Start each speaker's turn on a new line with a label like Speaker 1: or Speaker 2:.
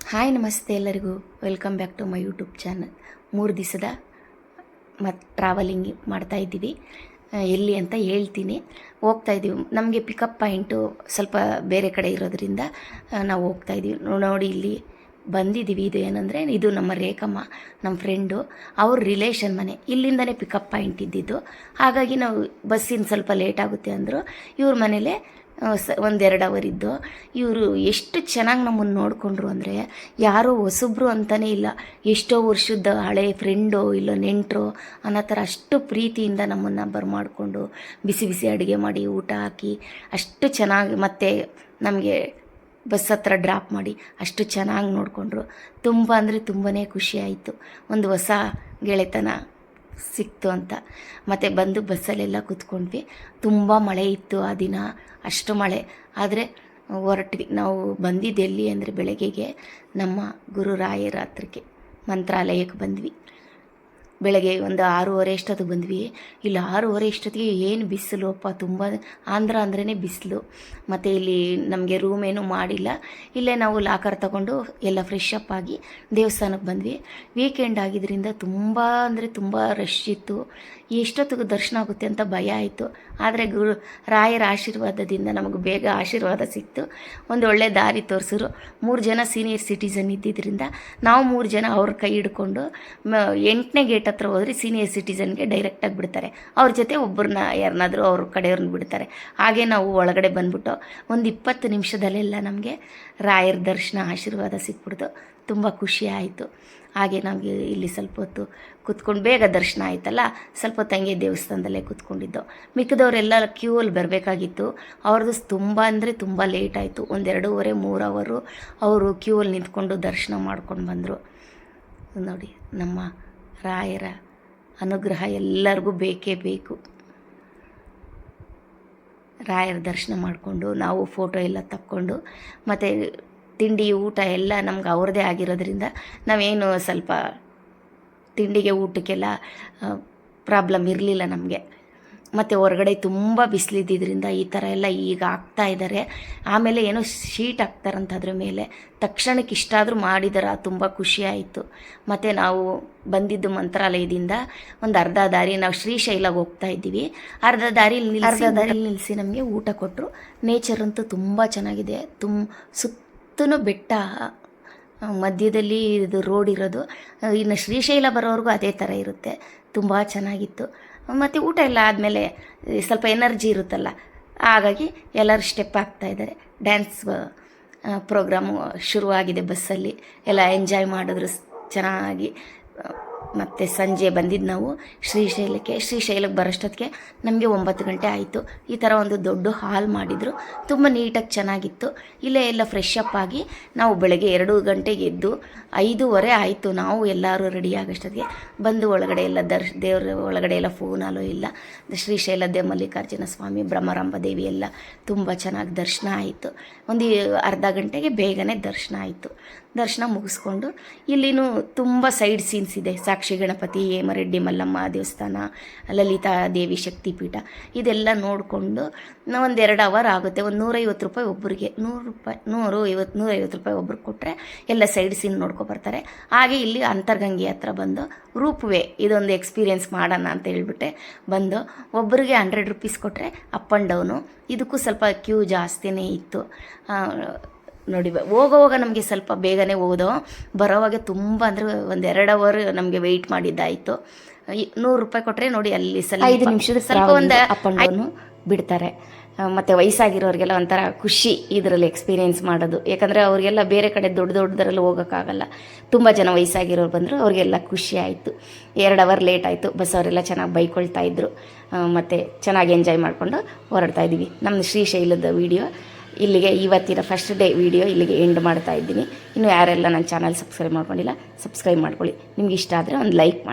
Speaker 1: Hi ನಮಸ್ತೆ ಎಲ್ಲರಿಗೂ welcome back to my YouTube channel. 3 ದಿವಸದ ಟ್ರಾವೆಲಿಂಗ್ ಮಾಡ್ತಾಯಿದ್ದೀವಿ. ಎಲ್ಲಿ ಅಂತ ಹೇಳ್ತೀನಿ. ಹೋಗ್ತಾಯಿದ್ದೀವಿ. ನಮಗೆ ಪಿಕಪ್ ಪಾಯಿಂಟು ಸ್ವಲ್ಪ ಬೇರೆ ಕಡೆ ಇರೋದ್ರಿಂದ ನಾವು ಹೋಗ್ತಾಯಿದ್ದೀವಿ. ನೋಡಿ ಇಲ್ಲಿ ಬಂದಿದ್ದೀವಿ. ಇದು ಏನಂದರೆ ಇದು ನಮ್ಮ ರೇಖಮ್ಮ, ನಮ್ಮ ಫ್ರೆಂಡು, ಅವ್ರ ರಿಲೇಷನ್ ಮನೆ. ಇಲ್ಲಿಂದನೇ ಪಿಕಪ್ ಪಾಯಿಂಟ್ ಇದ್ದಿದ್ದು. ಹಾಗಾಗಿ ನಾವು ಬಸ್ಸಿನ ಸ್ವಲ್ಪ ಲೇಟ್ ಆಗುತ್ತೆ ಅಂದರು. ಇವ್ರ ಮನೇಲೇ 1-2 ಅವರ್ ಇದ್ದು. ಇವರು ಎಷ್ಟು ಚೆನ್ನಾಗಿ ನಮ್ಮನ್ನು ನೋಡಿಕೊಂಡ್ರು ಅಂದರೆ, ಯಾರೋ ಹೊಸಬ್ರು ಅಂತಲೇ ಇಲ್ಲ, ಎಷ್ಟೋ ವರ್ಷದ ಹಳೆ ಫ್ರೆಂಡೋ ಇಲ್ಲ ನೆಂಟರು ಅನ್ನೋ ಥರ ಅಷ್ಟು ಪ್ರೀತಿಯಿಂದ ನಮ್ಮನ್ನು ಬರಮಾಡಿಕೊಂಡು ಬಿಸಿ ಬಿಸಿ ಅಡುಗೆ ಮಾಡಿ ಊಟ ಹಾಕಿ ಅಷ್ಟು ಚೆನ್ನಾಗಿ ಮತ್ತೆ ನಮಗೆ ಬಸ್ ಹತ್ರ ಡ್ರಾಪ್ ಮಾಡಿ ಅಷ್ಟು ಚೆನ್ನಾಗಿ ನೋಡಿಕೊಂಡ್ರು. ತುಂಬ ಅಂದರೆ ತುಂಬಾ ಖುಷಿ ಆಯಿತು. ಒಂದು ಹೊಸ ಗೆಳೆತನ ಸಿಕ್ತು ಅಂತ. ಮತ್ತು ಬಂದು ಬಸ್ಸಲ್ಲೆಲ್ಲ ಕೂತ್ಕೊಂಡ್ವಿ. ತುಂಬ ಮಳೆ ಇತ್ತು ಆ ದಿನ, ಅಷ್ಟು ಮಳೆ. ಆದರೆ ಹೊರಟ್ವಿ. ನಾವು ಬಂದಿದ್ದು ಎಲ್ಲಿ ಅಂದರೆ ಬೆಳಗ್ಗೆಗೆ ನಮ್ಮ ಗುರುರಾಯರ ಹತ್ರಕ್ಕೆ ಮಂತ್ರಾಲಯಕ್ಕೆ ಬಂದ್ವಿ. ಬೆಳಗ್ಗೆ ಒಂದು 6:30 ಅಷ್ಟೊತ್ತಿಗೆ ಬಂದ್ವಿ. ಇಲ್ಲಿ 6:30 ಅಷ್ಟೊತ್ತಿಗೆ ಏನು ಬಿಸಿಲು ಅಪ್ಪ, ತುಂಬ. ಆಂಧ್ರ ಅಂದ್ರೇ ಬಿಸಿಲು. ಮತ್ತು ಇಲ್ಲಿ ನಮಗೆ ರೂಮ್ ಏನೂ ಮಾಡಿಲ್ಲ. ಇಲ್ಲೇ ನಾವು ಲಾಕರ್ ತಗೊಂಡು ಎಲ್ಲ ಫ್ರೆಶ್ ಅಪ್ ಆಗಿ ದೇವಸ್ಥಾನಕ್ಕೆ ಬಂದ್ವಿ. ವೀಕೆಂಡ್ ಆಗಿದ್ದರಿಂದ ತುಂಬ ಅಂದರೆ ತುಂಬ ರಶ್ ಇತ್ತು. ಎಷ್ಟೊತ್ತಿಗೆ ದರ್ಶನ ಆಗುತ್ತೆ ಅಂತ ಭಯ ಆಯಿತು. ಆದರೆ ರಾಯರ ಆಶೀರ್ವಾದದಿಂದ ನಮಗೆ ಬೇಗ ಆಶೀರ್ವಾದ ಸಿಕ್ತು. ಒಂದು ಒಳ್ಳೆ ದಾರಿ ತೋರಿಸಿದ್ರು. 3 ಜನ ಸೀನಿಯರ್ ಸಿಟಿಸನ್ ಇದ್ದಿದ್ದರಿಂದ ನಾವು 3 ಜನ ಅವ್ರ ಕೈ ಹಿಡ್ಕೊಂಡು 8ನೇ ಗೇಟ್ ಹತ್ರ ಹೋದರೆ ಸೀನಿಯರ್ ಸಿಟಿಸನ್ಗೆ ಡೈರೆಕ್ಟಾಗಿ ಬಿಡ್ತಾರೆ. ಅವ್ರ ಜೊತೆ ಒಬ್ಬರನ್ನ ಯಾರನ್ನಾದರೂ ಅವ್ರ ಕಡೆಯವ್ರನ್ನ ಬಿಡ್ತಾರೆ. ಹಾಗೆ ನಾವು ಒಳಗಡೆ ಬಂದ್ಬಿಟ್ಟು ಒಂದು 20 ನಿಮಿಷದಲ್ಲೆಲ್ಲ ನಮಗೆ ರಾಯರ ದರ್ಶನ ಆಶೀರ್ವಾದ ಸಿಕ್ಬಿಡ್ತು. ತುಂಬ ಖುಷಿ ಆಯಿತು. ಹಾಗೆ ನಮಗೆ ಇಲ್ಲಿ ಸ್ವಲ್ಪ ಹೊತ್ತು ಕೂತ್ಕೊಂಡು ಬೇಗ ದರ್ಶನ ಆಯ್ತಲ್ಲ, ಸ್ವಲ್ಪ ಹೊತ್ತು ಹಂಗೆ ದೇವಸ್ಥಾನದಲ್ಲೇ ಕೂತ್ಕೊಂಡಿದ್ದು. ಮಿಕ್ಕಿದವರೆಲ್ಲ ಕ್ಯೂವಲ್ಲಿ ಬರಬೇಕಾಗಿತ್ತು. ಅವ್ರದ್ದು ತುಂಬ ಅಂದರೆ ತುಂಬ ಲೇಟ್ ಆಯಿತು. 1 2:30-3 ಅವರು ಅವರು ಕ್ಯೂವಲ್ಲಿ ನಿಂತ್ಕೊಂಡು ದರ್ಶನ ಮಾಡ್ಕೊಂಡು ಬಂದರು. ನೋಡಿ, ನಮ್ಮ ರಾಯರ ಅನುಗ್ರಹ ಎಲ್ಲರಿಗೂ ಬೇಕೇ ಬೇಕು. ರಾಯರ ದರ್ಶನ ಮಾಡಿಕೊಂಡು ನಾವು ಫೋಟೋ ಎಲ್ಲ ತಕ್ಕೊಂಡು, ಮತ್ತು ತಿಂಡಿ ಊಟ ಎಲ್ಲ ನಮ್ಗೆ ಅವ್ರದ್ದೇ ಆಗಿರೋದ್ರಿಂದ ನಾವೇನು ಸ್ವಲ್ಪ ತಿಂಡಿಗೆ ಊಟಕ್ಕೆಲ್ಲ ಪ್ರಾಬ್ಲಮ್ ಇರಲಿಲ್ಲ ನಮಗೆ. ಮತ್ತು ಹೊರಗಡೆ ತುಂಬ ಬಿಸಿಲಿದ್ದರಿಂದ ಈ ಥರ ಎಲ್ಲ ಈಗ ಹಾಕ್ತಾ ಇದ್ದಾರೆ. ಆಮೇಲೆ ಏನೋ ಶೀಟ್ ಹಾಕ್ತಾರಂತ ಅದ್ರ ಮೇಲೆ. ತಕ್ಷಣಕ್ಕೆ ಇಷ್ಟಾದರೂ ಮಾಡಿದಾರ, ತುಂಬ ಖುಷಿ ಆಯಿತು. ಮತ್ತು ನಾವು ಬಂದಿದ್ದು ಮಂತ್ರಾಲಯದಿಂದ ಒಂದು ಅರ್ಧ ದಾರಿ ನಾವು ಶ್ರೀಶೈಲಗೆ ಹೋಗ್ತಾ ಇದ್ದೀವಿ. ಅರ್ಧ ದಾರಿಲಿ ನಿಲ್ಲಿಸಿ ನಮಗೆ ಊಟ ಕೊಟ್ಟರು. ನೇಚರ್ ಅಂತೂ ತುಂಬ ಚೆನ್ನಾಗಿದೆ. ಸುತ್ತಲೂ ಬೆಟ್ಟ, ಮಧ್ಯದಲ್ಲಿ ಇದು ರೋಡ್ ಇರೋದು. ಇನ್ನು ಶ್ರೀಶೈಲ ಬರೋವರೆಗೂ ಅದೇ ಥರ ಇರುತ್ತೆ. ತುಂಬ ಚೆನ್ನಾಗಿತ್ತು. ಮತ್ತು ಊಟ ಎಲ್ಲ ಆದಮೇಲೆ ಸ್ವಲ್ಪ ಎನರ್ಜಿ ಇರುತ್ತಲ್ಲ, ಹಾಗಾಗಿ ಎಲ್ಲರೂ ಸ್ಟೆಪ್ ಹಾಕ್ತಾಯಿದ್ದಾರೆ. ಡ್ಯಾನ್ಸ್ ಪ್ರೋಗ್ರಾಮು ಶುರುವಾಗಿದೆ ಬಸ್ಸಲ್ಲಿ. ಎಲ್ಲ ಎಂಜಾಯ್ ಮಾಡಿದ್ರು ಚೆನ್ನಾಗಿ. ಮತ್ತು ಸಂಜೆ ಬಂದಿದ್ದು ನಾವು ಶ್ರೀಶೈಲಕ್ಕೆ ಬರೋಷ್ಟೊತ್ತಿಗೆ ನಮಗೆ 9 ಗಂಟೆ ಆಯಿತು. ಈ ಥರ ಒಂದು ದೊಡ್ಡ ಹಾಲ್ ಮಾಡಿದರು. ತುಂಬ ನೀಟಾಗಿ ಚೆನ್ನಾಗಿತ್ತು. ಇಲ್ಲೇ ಎಲ್ಲ ಫ್ರೆಶ್ ಅಪ್ ಆಗಿ ನಾವು ಬೆಳಗ್ಗೆ 2 ಗಂಟೆಗೆ ಎದ್ದು 5:30 ಆಯಿತು ನಾವು ಎಲ್ಲರೂ ರೆಡಿ ಆಗೋಷ್ಟೊತ್ತಿಗೆ. ಬಂದು ಒಳಗಡೆ ಎಲ್ಲ ದೇವರ ಒಳಗಡೆ ಎಲ್ಲ ಫೋನಲ್ಲೂ ಇಲ್ಲ. ಶ್ರೀಶೈಲದ ಮಲ್ಲಿಕಾರ್ಜುನ ಸ್ವಾಮಿ, ಬ್ರಹ್ಮರಾಂಬ ದೇವಿ ಎಲ್ಲ ತುಂಬ ಚೆನ್ನಾಗಿ ದರ್ಶನ ಆಯಿತು. ಒಂದು ಅರ್ಧ ಗಂಟೆಗೆ ಬೇಗನೆ ದರ್ಶನ ಆಯಿತು. ದರ್ಶನ ಮುಗಿಸ್ಕೊಂಡು ಇಲ್ಲಿನೂ ತುಂಬ ಸೈಡ್ ಸೀನ್ಸ್ ಇದೆ. ಸಾಕ್ಷಿ ಗಣಪತಿ, ಹೇಮರೆಡ್ಡಿ ಮಲ್ಲಮ್ಮ ದೇವಸ್ಥಾನ, ಲಲಿತಾ ದೇವಿ ಶಕ್ತಿಪೀಠ, ಇದೆಲ್ಲ ನೋಡಿಕೊಂಡು 1-2 ಅವರ್ ಆಗುತ್ತೆ. ಒಂದು 150 ರೂಪಾಯಿ ಒಬ್ಬರಿಗೆ, 150 ರೂಪಾಯಿ ಒಬ್ರಿಗೆ ಕೊಟ್ಟರೆ ಎಲ್ಲ ಸೈಡ್ ಸೀನ್ ನೋಡ್ಕೊಬರ್ತಾರೆ. ಹಾಗೆ ಇಲ್ಲಿ ಅಂತರ್ಗಂಗೆ ಹತ್ರ ಬಂದು ರೂಪ್ವೇ ಇದೊಂದು ಎಕ್ಸ್ಪೀರಿಯೆನ್ಸ್ ಮಾಡೋಣ ಅಂತ ಹೇಳ್ಬಿಟ್ಟೆ ಬಂದು. ಒಬ್ಬರಿಗೆ 100 ರೂಪೀಸ್ ಕೊಟ್ಟರೆ ಅಪ್ ಆ್ಯಂಡ್ ಡೌನು. ಇದಕ್ಕೂ ಸ್ವಲ್ಪ ಕ್ಯೂ ಜಾಸ್ತಿನೇ ಇತ್ತು. ನೋಡಿ, ಹೋಗೋವಾಗ ನಮಗೆ ಸ್ವಲ್ಪ ಬೇಗನೆ ಹೋದೋ, ಬರೋವಾಗ ತುಂಬ ಅಂದರೆ 1-2 ಅವರ್ ನಮಗೆ ವೆಯ್ಟ್ ಮಾಡಿದ್ದಾಯಿತು. 100 ರೂಪಾಯಿ ಕೊಟ್ಟರೆ ನೋಡಿ ಅಲ್ಲಿ 5 ನಿಮಿಷದ ಸ್ವಲ್ಪ ಒಂದು ಅಪ್ ಆ್ಯಂಡ್ ಡೌನು ಬಿಡ್ತಾರೆ. ಮತ್ತು ವಯಸ್ಸಾಗಿರೋರಿಗೆಲ್ಲ ಒಂಥರ ಖುಷಿ ಇದರಲ್ಲಿ ಎಕ್ಸ್ಪೀರಿಯೆನ್ಸ್ ಮಾಡೋದು. ಯಾಕಂದರೆ ಅವರಿಗೆಲ್ಲ ಬೇರೆ ಕಡೆ ದೊಡ್ಡದ್ರಲ್ಲಿ ಹೋಗೋಕ್ಕಾಗಲ್ಲ. ತುಂಬ ಜನ ವಯಸ್ಸಾಗಿರೋರು ಬಂದರು, ಅವರಿಗೆಲ್ಲ ಖುಷಿ ಆಯಿತು. 2 ಅವರ್ ಲೇಟ್ ಆಯಿತು. ಬಸ್ ಅವರೆಲ್ಲ ಚೆನ್ನಾಗಿ ಬೈಕೊಳ್ತಾ ಇದ್ದರು. ಮತ್ತು ಚೆನ್ನಾಗಿ ಎಂಜಾಯ್ ಮಾಡಿಕೊಂಡು ಹೊರಡ್ತಾ ಇದ್ದೀವಿ. ನಮ್ಮ ಶ್ರೀಶೈಲದ ವೀಡಿಯೋ ಇಲ್ಲಿಗೆ, ಇವತ್ತಿನ ಫಸ್ಟ್ ಡೇ ವೀಡಿಯೋ ಇಲ್ಲಿಗೆ ಎಂಡ್ ಮಾಡ್ತಾ ಇದ್ದೀನಿ. ಇನ್ನು ಯಾರೆಲ್ಲ ನನ್ನ ಚಾನಲ್ ಸಬ್ಸ್ಕ್ರೈಬ್ ಮಾಡ್ಕೊಂಡಿಲ್ಲ, ಸಬ್ಸ್ಕ್ರೈಬ್ ಮಾಡ್ಕೊಳ್ಳಿ. ನಿಮ್ಗೆ ಇಷ್ಟ ಆದರೆ ಒಂದು ಲೈಕ್ ಮಾಡಿ.